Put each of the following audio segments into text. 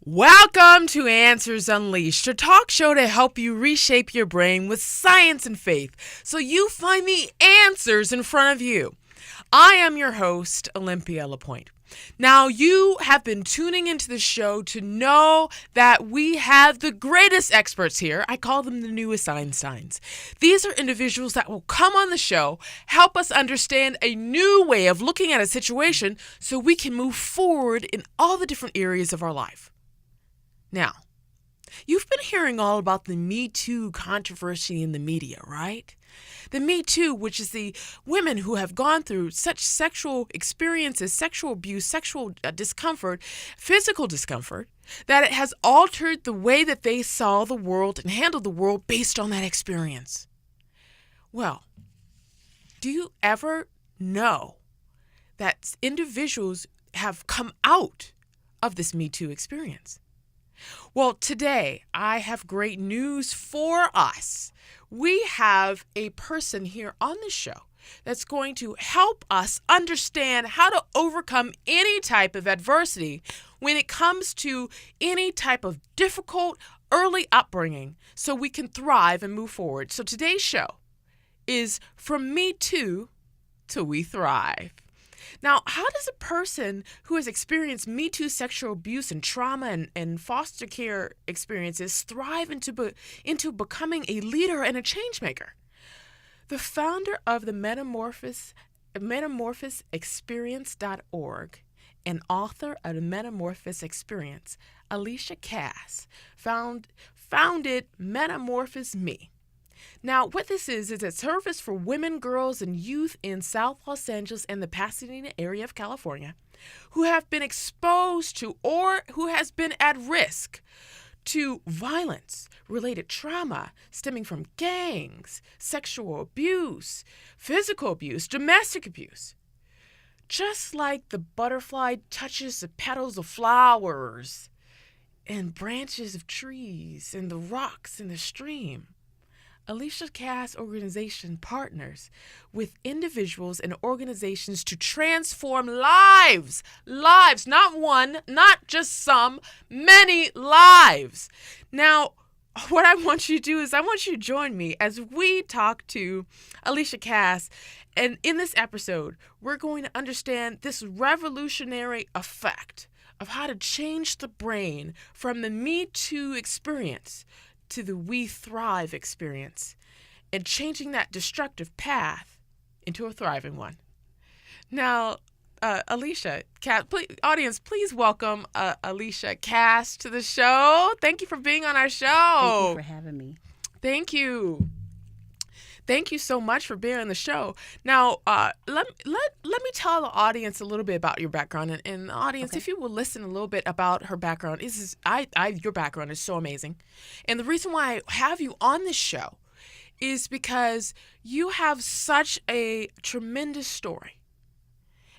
Welcome to Answers Unleashed, a talk show to help you reshape your brain with science and faith so you find the answers in front of you. I am your host, Olympia LePoint. Now, you have been tuning into the show to know that we have the greatest experts here. I call them the newest Einsteins. These are individuals that will come on the show, help us understand a new way of looking at a situation so we can move forward in all the different areas of our life. Now, you've been hearing all about the Me Too controversy in the media, right? The Me Too, which is the women who have gone through such sexual experiences, sexual abuse, sexual discomfort, physical discomfort, that it has altered the way that they saw the world and handled the world based on that experience. Well, do you ever know that individuals have come out of this Me Too experience? Well, today I have great news for us. We have a person here on the show that's going to help us understand how to overcome any type of adversity when it comes to any type of difficult early upbringing so we can thrive and move forward. So today's show is From Me Too to We Thrive. Now, how does a person who has experienced Me Too sexual abuse and trauma and foster care experiences thrive into becoming a leader and a change maker? The founder of the Metamorphosis Experience.org and author of the Metamorphosis Experience, Alicia Cass, founded Metamorphosis Me. Now, what this is a service for women, girls, and youth in South Los Angeles and the Pasadena area of California who have been exposed to or who has been at risk to violence-related trauma stemming from gangs, sexual abuse, physical abuse, domestic abuse. Just like the butterfly touches the petals of flowers and branches of trees and the rocks in the stream, Alicia Cass organization partners with individuals and organizations to transform lives, not one, not just some, many lives. Now, what I want you to do is I want you to join me as we talk to Alicia Cass. And in this episode, we're going to understand this revolutionary effect of how to change the brain from the Me Too experience to the We Thrive experience and changing that destructive path into a thriving one. Now, Alicia Cass, audience, please welcome Alicia Cass to the show. Thank you for being on our show. Thank you for having me. Thank you. Thank you so much for being on the show. Now, let me tell the audience a little bit about your background. And the audience, if you will listen a little bit about her background, your background is so amazing. And the reason why I have you on this show is because you have such a tremendous story.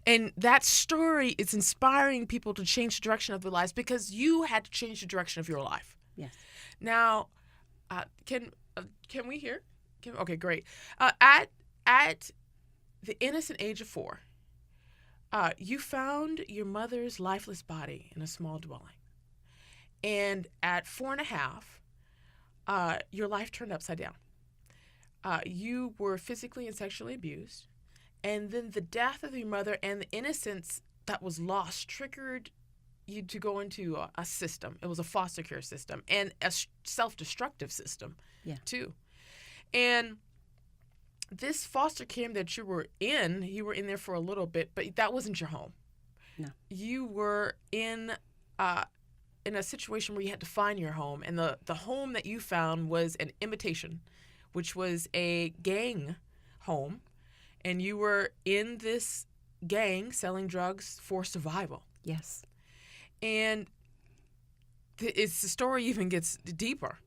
And that story is inspiring people to change the direction of their lives because you had to change the direction of your life. Yes. Now, can we hear? Okay, great. At the innocent age of 4, you found your mother's lifeless body in a small dwelling. And at 4.5, your life turned upside down. You were physically and sexually abused. And then the death of your mother and the innocence that was lost triggered you to go into a system. It was a foster care system and a self-destructive system, too. And this foster care that you were in there for a little bit, but that wasn't your home. No. You were in a situation where you had to find your home, and the home that you found was an imitation, which was a gang home, and you were in this gang selling drugs for survival. Yes. And the story even gets deeper.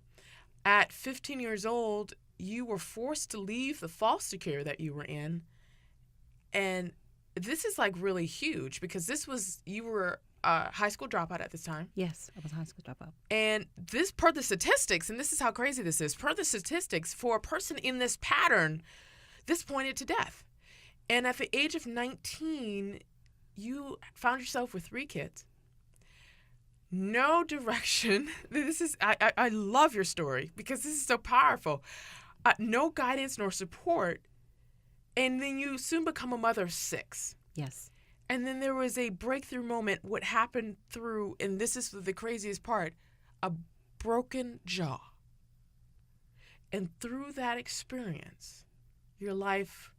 At 15 years old, you were forced to leave the foster care that you were in. And this is like really huge because you were a high school dropout at this time. Yes, I was a high school dropout. And this, per the statistics, and this is how crazy this is, per the statistics, for a person in this pattern, this pointed to death. And at the age of 19, you found yourself with 3 kids. no direction. I love your story because this is so powerful. No guidance nor support. And then you soon become a mother of 6. Yes. And then there was a breakthrough moment. What happened through, and this is the craziest part, a broken jaw. And through that experience, your life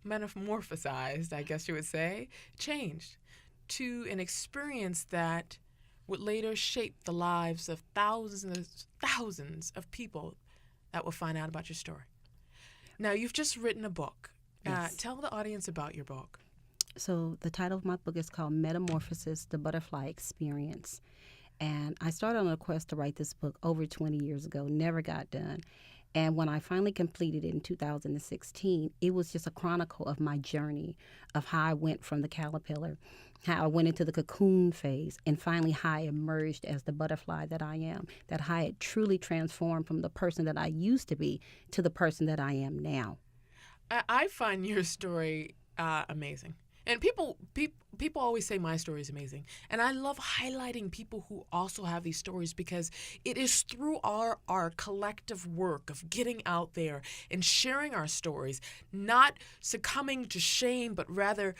metamorphosized, I guess you would say, changed to an experience that would later shape the lives of thousands of people that will find out about your story. Now, you've just written a book. Yes. Tell the audience about your book. So the title of my book is called Metamorphosis, the Butterfly Experience. And I started on a quest to write this book over 20 years ago, never got done. And when I finally completed it in 2016, it was just a chronicle of my journey, of how I went from the caterpillar, how I went into the cocoon phase, and finally how I emerged as the butterfly that I am, that how I had truly transformed from the person that I used to be to the person that I am now. I find your story amazing. And people always say my story is amazing. And I love highlighting people who also have these stories because it is through our collective work of getting out there and sharing our stories, not succumbing to shame, but rather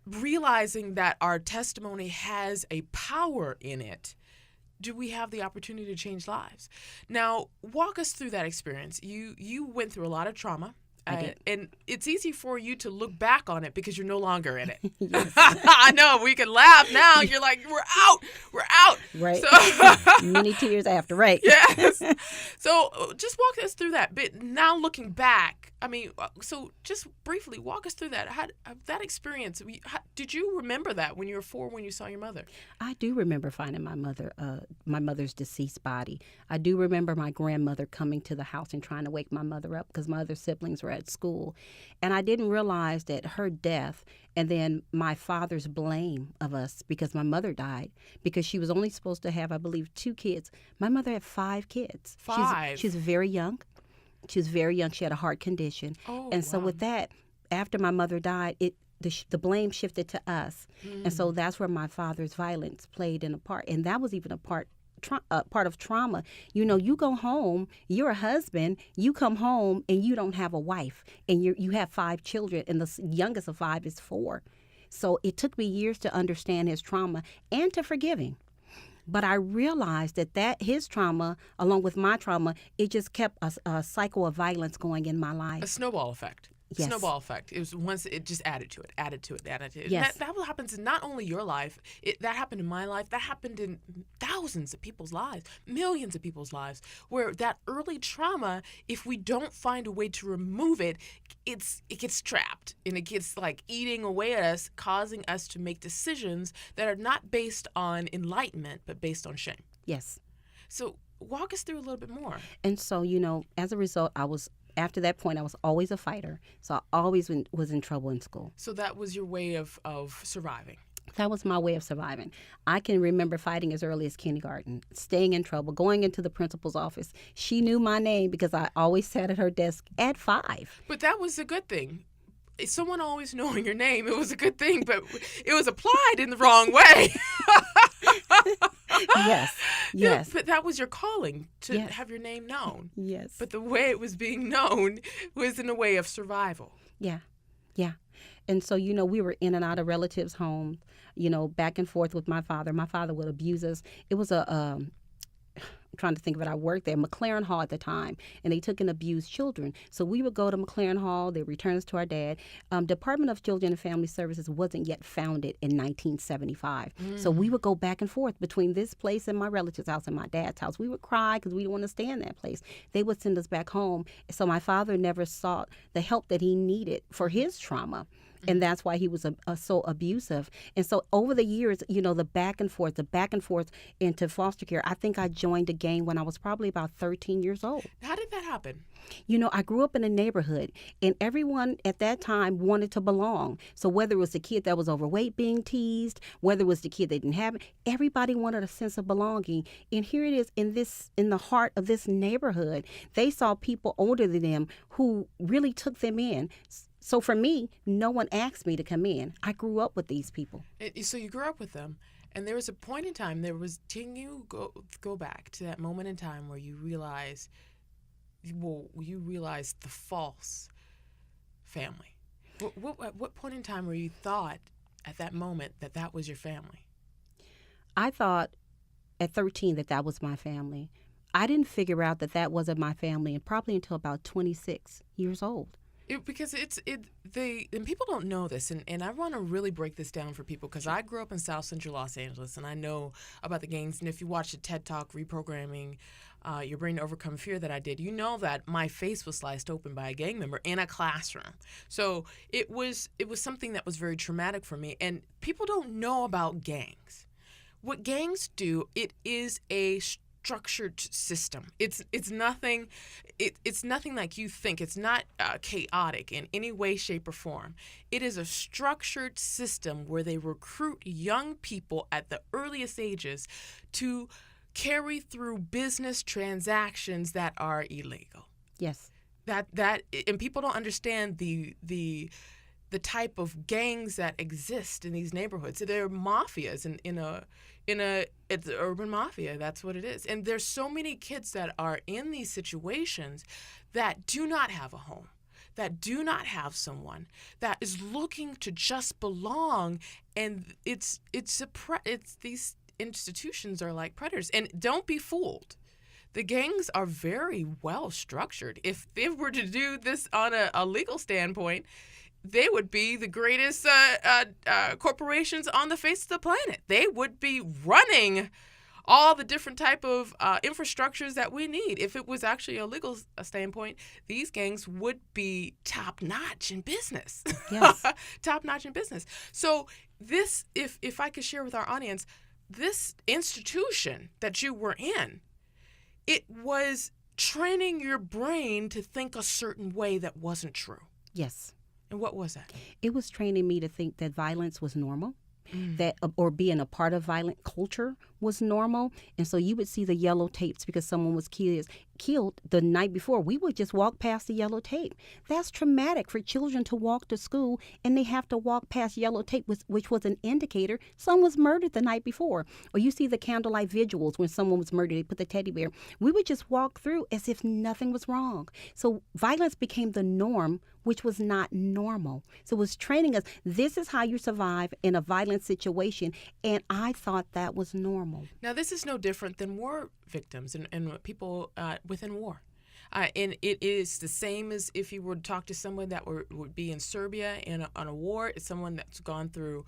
realizing that our testimony has a power in it. Do we have the opportunity to change lives? Now, walk us through that experience. You went through a lot of trauma. And it's easy for you to look back on it because you're no longer in it. I know, we can laugh now. You're like, we're out. Right. So, many tears after, right. Yes. So just walk us through that. But now looking back, I mean, so just briefly walk us through that. That experience, did you remember that when you were 4 when you saw your mother? I do remember finding my mother's deceased body. I do remember my grandmother coming to the house and trying to wake my mother up because my other siblings were at school. And I didn't realize that her death and then my father's blame of us because my mother died, because she was only supposed to have, I believe, 2 kids. My mother had 5 kids. 5? She's very young. She was very young. She had a heart condition. Oh, and so with that, after my mother died, the blame shifted to us. And so that's where my father's violence played in a part. And that was even a part of trauma. You know, you go home, you're a husband, you come home and you don't have a wife, and you have 5 children, and the youngest of 5 is 4. So it took me years to understand his trauma and to forgive him. But I realized that his trauma, along with my trauma, it just kept a cycle of violence going in my life. A snowball effect. Yes. Snowball effect. It was once it just added to it. Yes. That happens in not only your life. That happened in my life. That happened in thousands of people's lives, millions of people's lives, where that early trauma, if we don't find a way to remove it, it gets trapped and it gets like eating away at us, causing us to make decisions that are not based on enlightenment, but based on shame. Yes. So walk us through a little bit more. And so, as a result, after that point, I was always a fighter. So I always was in trouble in school. So that was your way of surviving. That was my way of surviving. I can remember fighting as early as kindergarten, staying in trouble, going into the principal's office. She knew my name because I always sat at her desk at 5. But that was a good thing. Someone always knowing your name, it was a good thing, but it was applied in the wrong way. Yes. Yeah, but that was your calling, to Yes. have your name known. Yes. But the way it was being known was in a way of survival. Yeah. And so, we were in and out of relatives' homes, back and forth with my father. My father would abuse us. It was I'm trying to think of it. I worked there, McLaren Hall at the time, and they took and abused children. So we would go to McLaren Hall. They returned us to our dad. Department of Children and Family Services wasn't yet founded in 1975. So we would go back and forth between this place and my relative's house and my dad's house. We would cry because we didn't want to stay in that place. They would send us back home. So my father never sought the help that he needed for his trauma. And that's why he was so abusive. And so over the years, the back and forth into foster care, I think I joined a gang when I was probably about 13 years old. How did that happen? I grew up in a neighborhood, and everyone at that time wanted to belong. So whether it was the kid that was overweight being teased, whether it was the kid that didn't have it, everybody wanted a sense of belonging. And here it is in the heart of this neighborhood. They saw people older than them who really took them in. So for me, no one asked me to come in. I grew up with these people. So you grew up with them, and there was a point in time. Can you go back to that moment in time where you realized, the false family? What point in time where you thought at that moment that was your family? I thought at 13 that was my family. I didn't figure out that wasn't my family, and probably until about 26 years old. Because and people don't know this, and I want to really break this down for people, because I grew up in South Central Los Angeles, and I know about the gangs. And if you watch the TED Talk, Reprogramming Your Brain to Overcome Fear, that I did, you know that my face was sliced open by a gang member in a classroom. So it was something that was very traumatic for me, and people don't know about gangs. What gangs do, it is a structured system. It's nothing. It's nothing like you think. It's not chaotic in any way, shape, or form. It is a structured system where they recruit young people at the earliest ages to carry through business transactions that are illegal. Yes. And people don't understand the type of gangs that exist in these neighborhoods. So they're mafias it's an urban mafia. That's what it is. And there's so many kids that are in these situations that do not have a home, that do not have someone, that is looking to just belong. And it's these institutions are like predators. And don't be fooled. The gangs are very well structured. If they were to do this on a legal standpoint, they would be the greatest corporations on the face of the planet. They would be running all the different type of infrastructures that we need. If it was actually a legal standpoint, these gangs would be top-notch in business. Yes. Top-notch in business. So this, if I could share with our audience, this institution that you were in, it was training your brain to think a certain way that wasn't true. Yes. And what was that? It was training me to think that violence was normal, or being a part of violent culture was normal. And so you would see the yellow tapes because someone was killed the night before. We would just walk past the yellow tape. That's traumatic for children to walk to school and they have to walk past yellow tape, which was an indicator someone was murdered the night before. Or you see the candlelight vigils when someone was murdered, they put the teddy bear. We would just walk through as if nothing was wrong. So violence became the norm, which was not normal. So it was training us. This is how you survive in a violent situation. And I thought that was normal. Now, this is no different than war victims and people within war. And it is the same as if you were to talk to someone that would be in Serbia on a war. It's someone that's gone through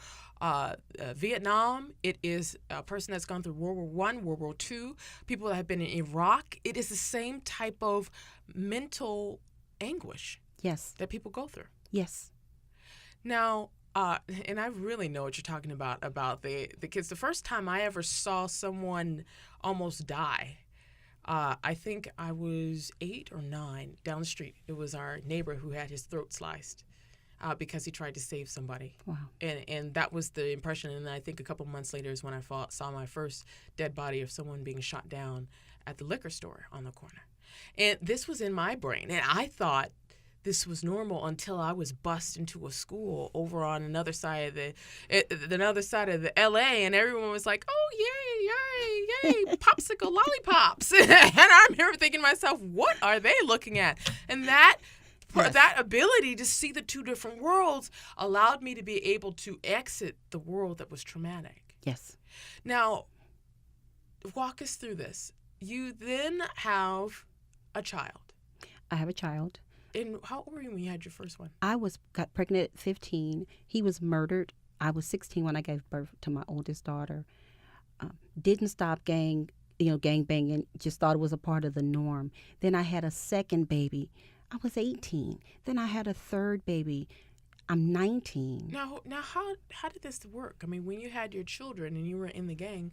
Vietnam. It is a person that's gone through World War I, World War II, people that have been in Iraq. It is the same type of mental anguish. Yes. That people go through. Yes. Now, and I really know what you're talking about the kids. The first time I ever saw someone almost die, I think I was 8 or 9 down the street. It was our neighbor who had his throat sliced because he tried to save somebody. Wow. And that was the impression. And I think a couple months later is when I saw my first dead body of someone being shot down at the liquor store on the corner. And this was in my brain. And I thought this was normal until I was bussed into a school over on another side of the LA, and everyone was like, "Oh, yay, popsicle lollipops!" And I'm here thinking to myself, "What are they looking at?" And that ability to see the two different worlds allowed me to be able to exit the world that was traumatic. Yes. Now, walk us through this. You then have a child. I have a child. And how old were you when you had your first one? I got pregnant at 15. He was murdered. I was 16 when I gave birth to my oldest daughter. Didn't stop gang banging. Just thought it was a part of the norm. Then I had a second baby. I was 18. Then I had a third baby. I'm 19. Now, how did this work? I mean, when you had your children and you were in the gang,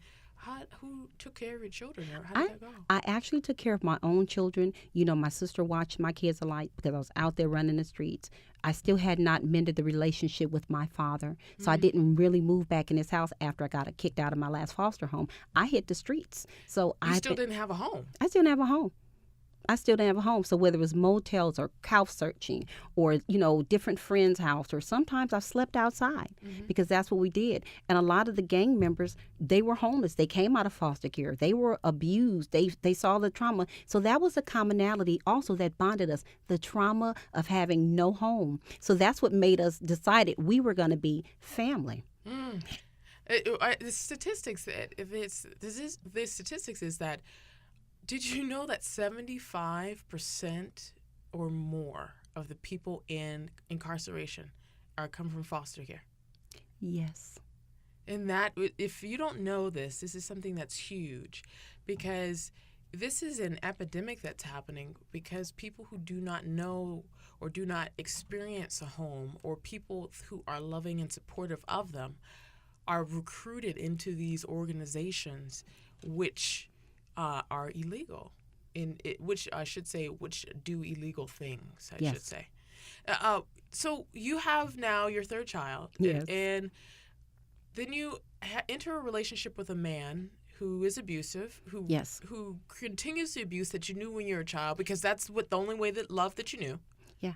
who took care of your children? Or how did that go? I actually took care of my own children. My sister watched my kids a lot because I was out there running the streets. I still had not mended the relationship with my father. So I didn't really move back in his house after I got kicked out of my last foster home. I hit the streets. So you still didn't have a home? I still didn't have a home. I still didn't have a home. So whether it was motels or couch searching or, different friends' house, or sometimes I slept outside because that's what we did. And a lot of the gang members, they were homeless. They came out of foster care. They were abused. They saw the trauma. So that was a commonality also that bonded us, the trauma of having no home. So that's what made us decided we were going to be family. The statistics is that, did you know that 75% or more of the people in incarceration come from foster care? Yes. And that, if you don't know this is something that's huge, because this is an epidemic that's happening because people who do not know or do not experience a home, or people who are loving and supportive of them, are recruited into these organizations which are illegal, which do illegal things, I should say. So you have now your third child, yes. And then you enter a relationship with a man who is abusive, who continues the abuse that you knew when you were a child, because that's the only way that love that you knew. Yeah.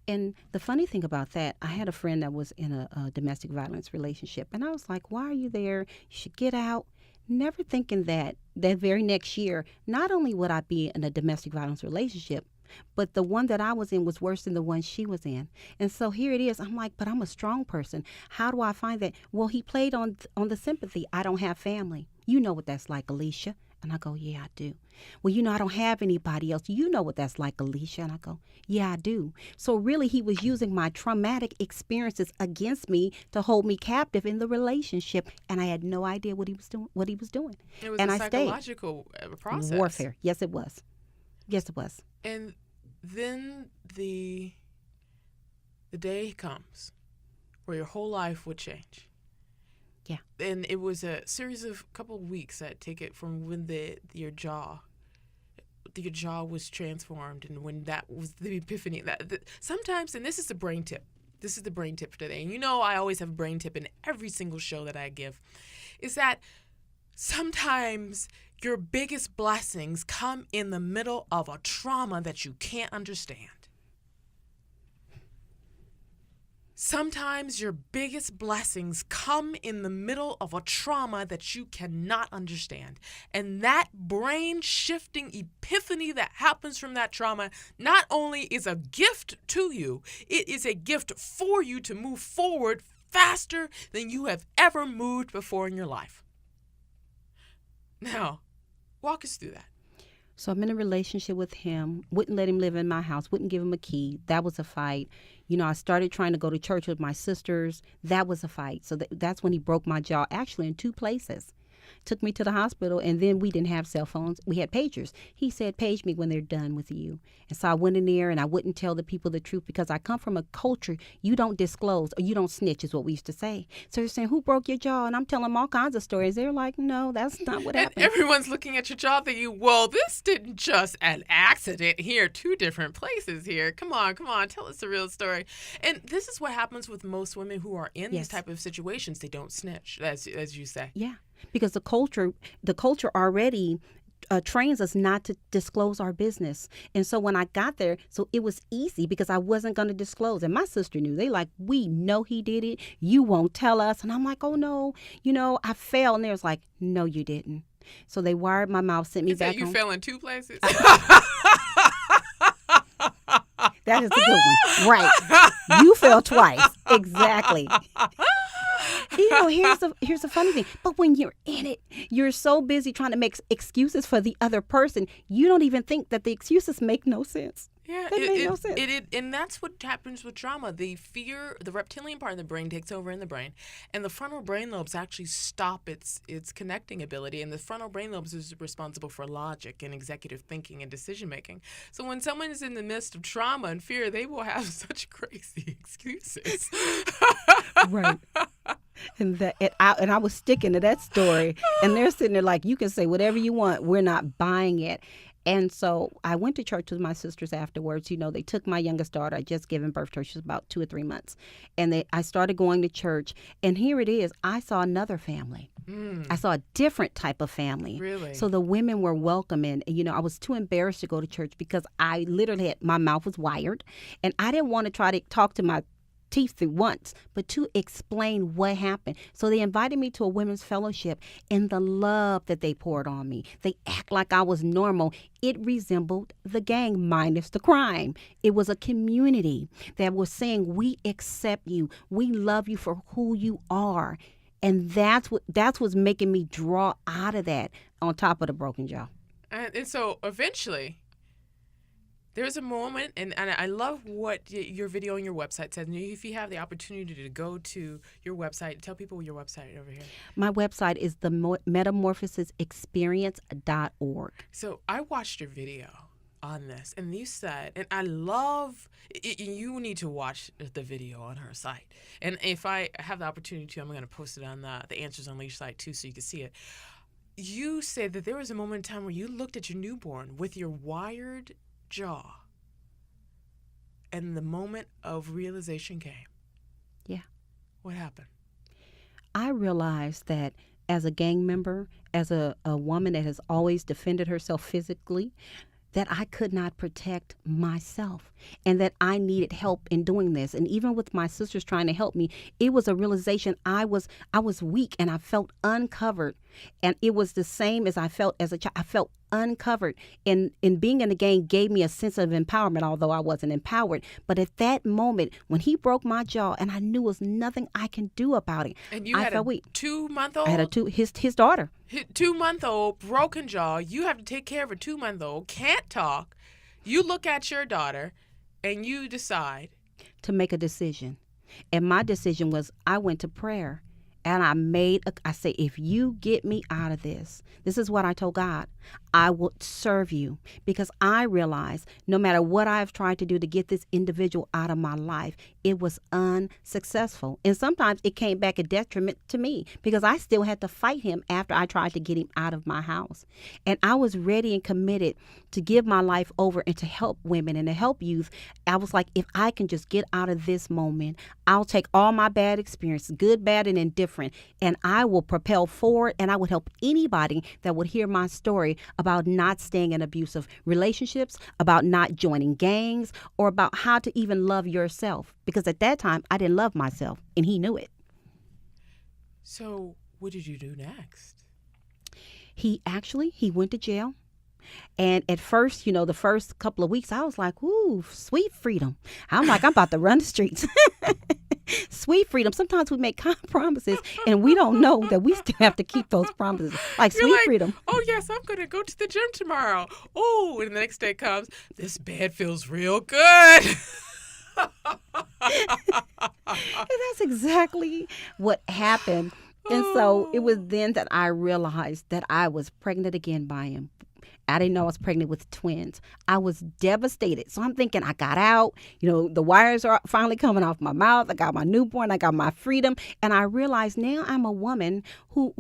And the funny thing about that, I had a friend that was in a domestic violence relationship, and I was like, why are you there? You should get out. Never thinking that very next year, not only would I be in a domestic violence relationship, but the one that I was in was worse than the one she was in. And so here it is. I'm like, but I'm a strong person. How do I find that? Well, he played on the sympathy. I don't have family. You know what that's like, Alicia. And I go, yeah, I do. Well, I don't have anybody else. You know what that's like, Alicia. And I go, yeah, I do. So really, he was using my traumatic experiences against me to hold me captive in the relationship. And I had no idea what he was doing. It was and a psychological process. Warfare. Yes, it was. Yes, it was. And then the day comes where your whole life would change. Yeah. And it was a series of couple of weeks, I take it, from when your jaw was transformed, and when that was the epiphany. Sometimes, and this is the brain tip. This is the brain tip for today. And I always have a brain tip in every single show that I give, is that sometimes your biggest blessings come in the middle of a trauma that you can't understand. Sometimes your biggest blessings come in the middle of a trauma that you cannot understand. And that brain-shifting epiphany that happens from that trauma not only is a gift to you, it is a gift for you to move forward faster than you have ever moved before in your life. Now, walk us through that. So I'm in a relationship with him, wouldn't let him live in my house, wouldn't give him a key. That was a fight. I started trying to go to church with my sisters. That was a fight. So that's when he broke my jaw, actually in 2 places. Took me to the hospital, and then we didn't have cell phones. We had pagers. He said, page me when they're done with you. And so I went in there, and I wouldn't tell the people the truth because I come from a culture, you don't disclose or you don't snitch is what we used to say. So they're saying, who broke your jaw? And I'm telling them all kinds of stories. They're like, no, that's not what happened. And everyone's looking at your jaw thinking, well, this didn't just an accident here, 2 different places here. Come on, tell us the real story. And this is what happens with most women who are in these type of situations. They don't snitch, as you say. Yeah. Because the culture already trains us not to disclose our business. And so when I got there, so it was easy because I wasn't going to disclose. And my sister knew. They like, we know he did it. You won't tell us. And I'm like, oh, no, I fell. And they was like, no, you didn't. So they wired my mouth, sent me back home. You fell in 2 places? That is a good one. Right. You fell twice. Exactly. Here's the funny thing. But when you're in it, you're so busy trying to make excuses for the other person, you don't even think that the excuses make no sense. Yeah, they make no sense. And that's what happens with trauma. The fear, the reptilian part of the brain takes over in the brain, and the frontal brain lobes actually stop its connecting ability. And the frontal brain lobes is responsible for logic and executive thinking and decision making. So when someone is in the midst of trauma and fear, they will have such crazy excuses. Right. And I was sticking to that story, and they're sitting there like, you can say whatever you want, we're not buying it. And so I went to church with my sisters afterwards. They took my youngest daughter. I just given birth to her. She was about 2 or 3 months. And I started going to church. And here it is. I saw another family. I saw a different type of family. Really? So the women were welcoming. I was too embarrassed to go to church because I literally my mouth was wired. And I didn't want to try to talk to my teeth through once, but to explain what happened. So they invited me to a women's fellowship, and the love that they poured on me, they act like I was normal. It resembled the gang minus the crime. It was a community that was saying, we accept you. We love you for who you are. And that's what's making me draw out of that on top of the broken jaw. And so eventually, there's a moment, and I love what your video on your website says. And if you have the opportunity to go to your website, tell people your website over here. My website is the Metamorphosisexperience.org. So I watched your video on this, and you said, and I love, you need to watch the video on her site. And if I have the opportunity to, I'm going to post it on the Answers Unleashed site too, so you can see it. You said that there was a moment in time where you looked at your newborn with your wired jaw, and the moment of realization came. Yeah. What happened? I realized that as a gang member, as a woman that has always defended herself physically, that I could not protect myself and that I needed help in doing this. And even with my sisters trying to help me, it was a realization I was weak and I felt uncovered. And it was the same as I felt as a child. I felt uncovered. And being in the gang gave me a sense of empowerment, although I wasn't empowered. But at that moment, when he broke my jaw and I knew there was nothing I can do about it, and you I had felt a weak. 2-month-old? I had his daughter. 2-month-old, broken jaw. You have to take care of a 2-month-old, can't talk. You look at your daughter and you decide to make a decision. And my decision was I went to prayer. And I say, if you get me out of this is what I told God, I will serve you, because I realized no matter what I've tried to do to get this individual out of my life, it was unsuccessful. And sometimes it came back a detriment to me because I still had to fight him after I tried to get him out of my house. And I was ready and committed to give my life over and to help women and to help youth. I was like, if I can just get out of this moment, I'll take all my bad experiences, good, bad, and indifferent, and I will propel forward, and I would help anybody that would hear my story about not staying in abusive relationships, about not joining gangs, or about how to even love yourself. Because at that time, I didn't love myself, and he knew it. So what did you do next? He went to jail. And at first, the first couple of weeks, I was like, ooh, sweet freedom. I'm like, I'm about to run the streets. Sweet freedom. Sometimes we make promises and we don't know that we still have to keep those promises. Like sweet freedom. Oh, yes, I'm going to go to the gym tomorrow. Oh, and the next day comes, this bed feels real good. And that's exactly what happened. And so it was then that I realized that I was pregnant again by him. I didn't know I was pregnant with twins. I was devastated. So I'm thinking I got out. The wires are finally coming off my mouth. I got my newborn. I got my freedom. And I realized now I'm a woman who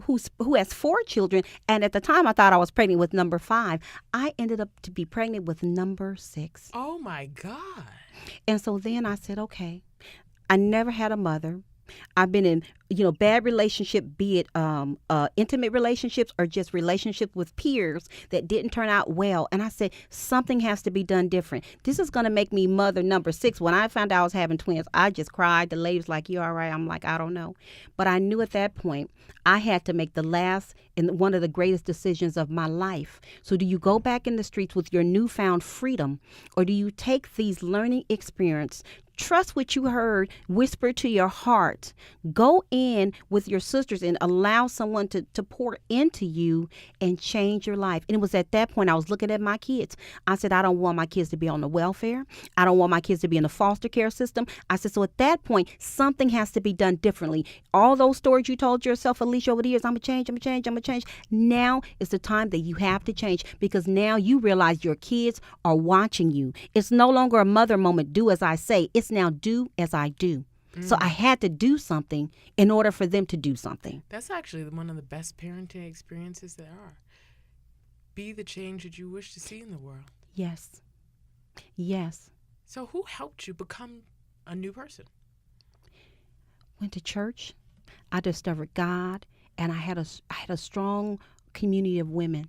has 4 children. And at the time I thought I was pregnant with number 5. I ended up to be pregnant with number 6. Oh, my God. And so then I said, okay, I never had a mother. I've been in, bad relationship, be it intimate relationships or just relationships with peers that didn't turn out well. And I said, something has to be done different. This is going to make me mother number 6. When I found out I was having twins, I just cried. The lady was like, you all right? I'm like, I don't know. But I knew at that point I had to make the last and one of the greatest decisions of my life. So do you go back in the streets with your newfound freedom, or do you take these learning experience, trust what you heard, whisper to your heart, go in with your sisters and allow someone to pour into you and change your life? And it was at that point I was looking at my kids. I said, I don't want my kids to be on the welfare. I don't want my kids to be in the foster care system. I said, so at that point, something has to be done differently. All those stories you told yourself, Alicia, over the years, I'm going to change, I'm going to change, I'm going to change. Now is the time that you have to change, because now you realize your kids are watching you. It's no longer a mother moment, do as I say. It's now do as I do. So I had to do something in order for them to do something. That's actually one of the best parenting experiences there are. be the change that you wish to see in the world. Yes. Yes. So who helped you become a new person? Went to church. I discovered God, and I had a strong community of women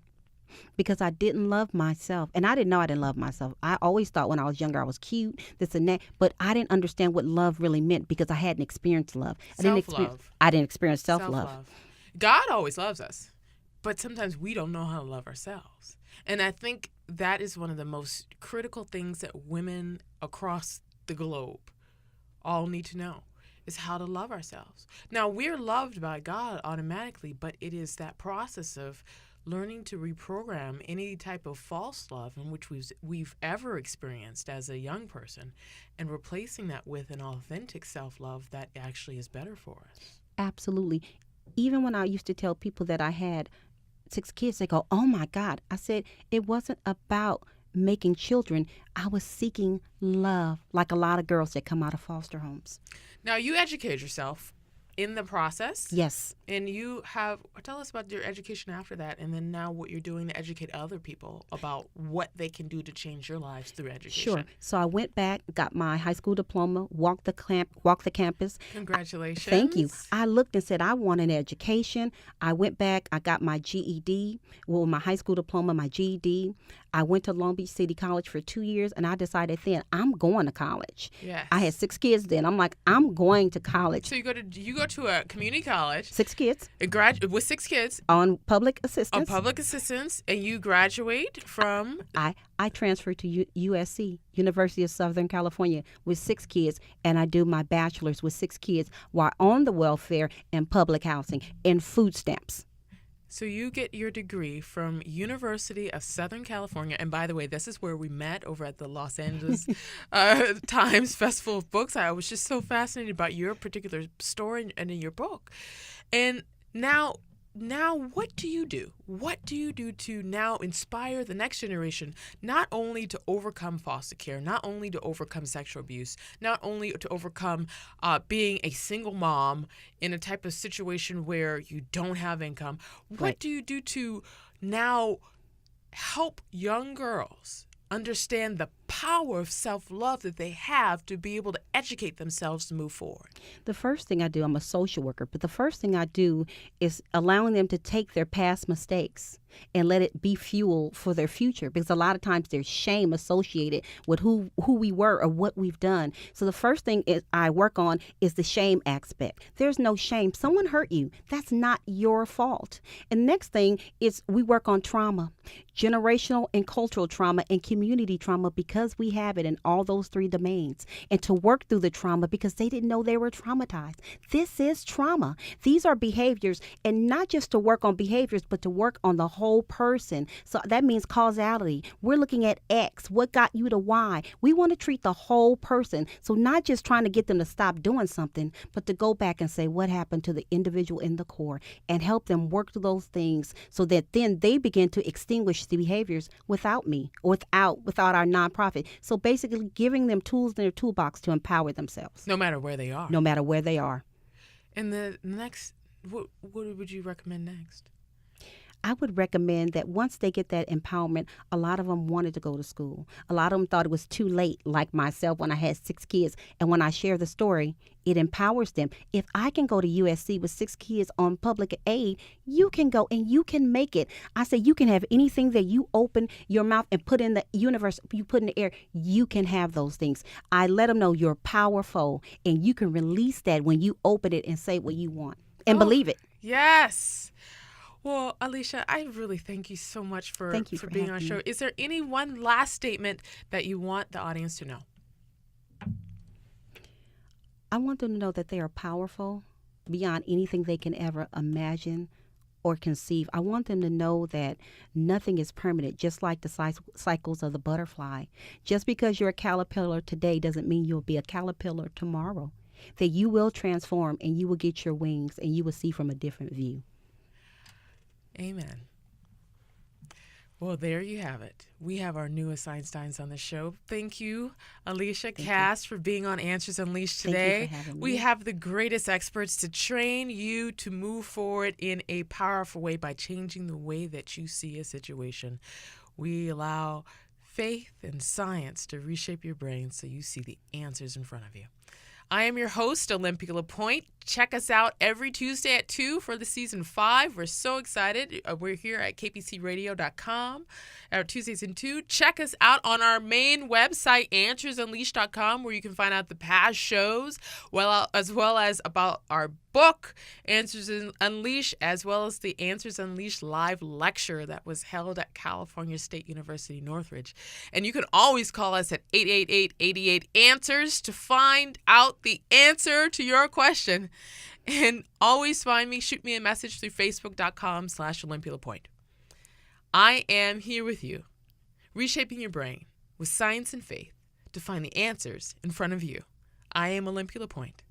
because I didn't love myself. And I didn't know I didn't love myself. I always thought when I was younger I was cute, this and that, but I didn't understand what love really meant because I hadn't experienced love. Self-love. I didn't experience self-love. Self-love. God always loves us, but sometimes we don't know how to love ourselves. And I think that is one of the most critical things that women across the globe all need to know, is how to love ourselves. Now, we're loved by God automatically, but it is that process of learning to reprogram any type of false love in which we've ever experienced as a young person, and replacing that with an authentic self-love that actually is better for us. Absolutely. Even when I used to tell people that I had 6 kids, they go, "Oh my God." I said, it wasn't about making children. I was seeking love, like a lot of girls that come out of foster homes. Now, you educate yourself in the process. Yes. And tell us about your education after that, and then now what you're doing to educate other people about what they can do to change your lives through education. Sure. So I went back, got my high school diploma, walked the campus. Congratulations. Thank you. I looked and said, I want an education. I went back, I got my GED, my high school diploma, my GED. I went to Long Beach City College for 2 years, and I decided then I'm going to college. Yes. I had 6 kids then. I'm like, I'm going to college. So you go to a community college. 6 kids. With 6 kids. On public assistance. On public assistance, and you graduate from? I transferred to USC, University of Southern California, with 6 kids, and I do my bachelor's with 6 kids while on the welfare and public housing and food stamps. So you get your degree from University of Southern California. And by the way, this is where we met over at the Los Angeles Times Festival of Books. I was just so fascinated by your particular story and in your book. And now what do you do? What do you do to now inspire the next generation, not only to overcome foster care, not only to overcome sexual abuse, not only to overcome being a single mom in a type of situation where you don't have income? What Right. do you do to now help young girls understand the power of self-love that they have to be able to educate themselves to move forward? The first thing I do, I'm a social worker, but the first thing I do is allowing them to take their past mistakes and let it be fuel for their future, because a lot of times there's shame associated with who we were or what we've done. So the first thing I work on is the shame aspect. There's no shame. Someone hurt you. That's not your fault. And next thing is we work on trauma, generational and cultural trauma and community trauma, because we have it in all those 3 domains, and to work through the trauma because they didn't know they were traumatized. This is trauma. These are behaviors, and not just to work on behaviors, but to work on the whole person. So that means causality. We're looking at X. What got you to Y? We want to treat the whole person. So not just trying to get them to stop doing something, but to go back and say what happened to the individual in the core and help them work through those things so that then they begin to extinguish the behaviors without me, or without our nonprofit. So basically giving them tools in their toolbox to empower themselves. No matter where they are. No matter where they are. And the next, what would you recommend next? I would recommend that once they get that empowerment, a lot of them wanted to go to school. A lot of them thought it was too late, like myself when I had 6 kids. And when I share the story, it empowers them. If I can go to USC with 6 kids on public aid, you can go and you can make it. I say you can have anything that you open your mouth and put in the universe, you put in the air, you can have those things. I let them know you're powerful, and you can release that when you open it and say what you want and believe it. Yes. Well, Alicia, I really thank you so much for being on our show. Me. Is there any one last statement that you want the audience to know? I want them to know that they are powerful beyond anything they can ever imagine or conceive. I want them to know that nothing is permanent, just like the cycles of the butterfly. Just because you're a caterpillar today doesn't mean you'll be a caterpillar tomorrow. That you will transform and you will get your wings and you will see from a different view. Amen. Well, there you have it. We have our newest Einsteins on the show. Thank you, Alicia Thank Cass, for being on Answers Unleashed Thank you today. for having We me. have the greatest experts to train you to move forward in a powerful way by changing the way that you see a situation. We allow faith and science to reshape your brain so you see the answers in front of you. I am your host, Olympia LePoint. Check us out every Tuesday at 2 for the season 5. We're so excited. We're here at kpcradio.com, our Tuesdays in 2. Check us out on our main website, answersunleashed.com, where you can find out the past shows, as well as about our book, Answers Unleashed, as well as the Answers Unleashed live lecture that was held at California State University, Northridge. And you can always call us at 888-88-ANSWERS to find out the answer to your question. And always find me, shoot me a message through facebook.com/Olympia LePoint. I am here with you, reshaping your brain with science and faith to find the answers in front of you. I am Olympia LePoint.